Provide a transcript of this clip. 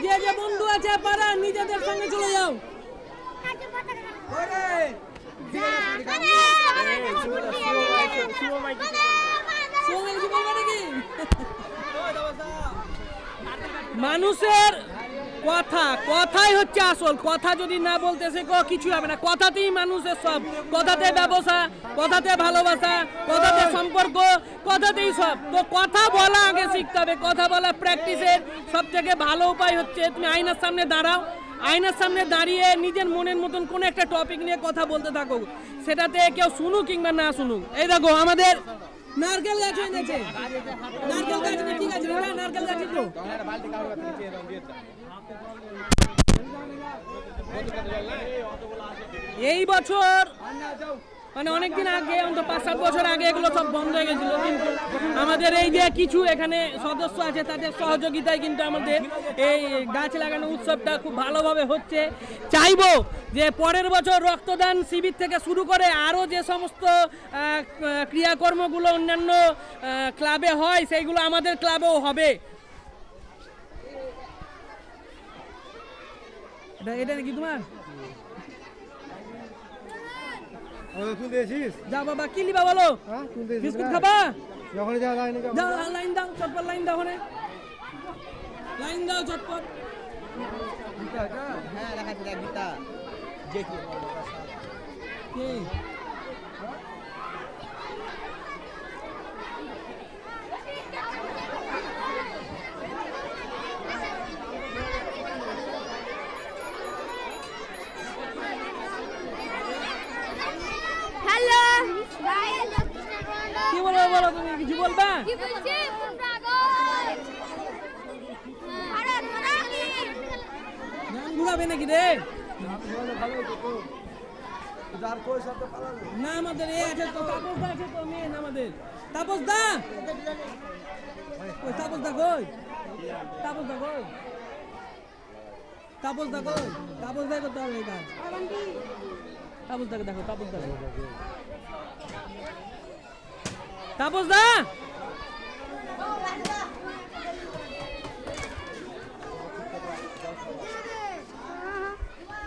যে যে বন্ধু আছে পাড়া নিজেদের সঙ্গে চলে যাও। মানুষের কথাই হচ্ছে আসল। কথা যদি না বলতে শেখো কিছু হবে না। কথাতেই মানুষের সব। কথাতে ব্যবসা, কথাতে ভালোবাসা, কথাতে সম্পর্ক, কথাতেই সব। তো কথা বলা আগে শিখতে হবে। কথা বলা প্র্যাকটিসের সব থেকে ভালো উপায় হচ্ছে তুমি আয়নার সামনে দাঁড়াও। আয়নার সামনে দাঁড়িয়ে নিজের মনের মতন কোনো একটা টপিক নিয়ে কথা বলতে থাকো। সেটাতে কেউ শুনুক কিংবা না শুনুক। এই দেখো আমাদের নারকেল গাছ হয়ে গেছে। নারকেল গাছ ঠিক আছে, নারকেল গাছ তো এই বছর মানে অনেকদিন আগে, অন্তত 5-7 বছর আগে এগুলো সব বন্ধ হয়ে গেছিল। কিন্তু আমাদের এই যে কিছু এখানে সদস্য আছে তাদের সহযোগিতায় কিন্তু আমাদের এই গাছ লাগানো উৎসবটা খুব ভালোভাবে হচ্ছে। চাইবো যে পরের বছর রক্তদান শিবির থেকে শুরু করে আরও যে সমস্ত ক্রিয়াকর্মগুলো অন্যান্য ক্লাবে হয় সেইগুলো আমাদের ক্লাবেও হবে। এটা নাকি তোমার? যা বাবা কি লিবা বলো? বিস্কুট খাবা? যাও লাইন দাও, চটপট লাইন দাও। ওখানে লাইন দাও চটপট। হ্যাঁ লেখা আছে গীতা যে কি কি বলবো বলো, তুমি কিছু বলবা? গান ঘুরাবে নাকি রে? না আমাদের এ আছে তো, তাপস দা আছে তো, মেন আমাদের তাপস দা। ওই তাপস দা কই? তাপস দা কই? তাপস দা কই? তাপস দা করতে হবে এই কাজ। তাপস দাকে দেখো, তাপস দা, তাপস দা।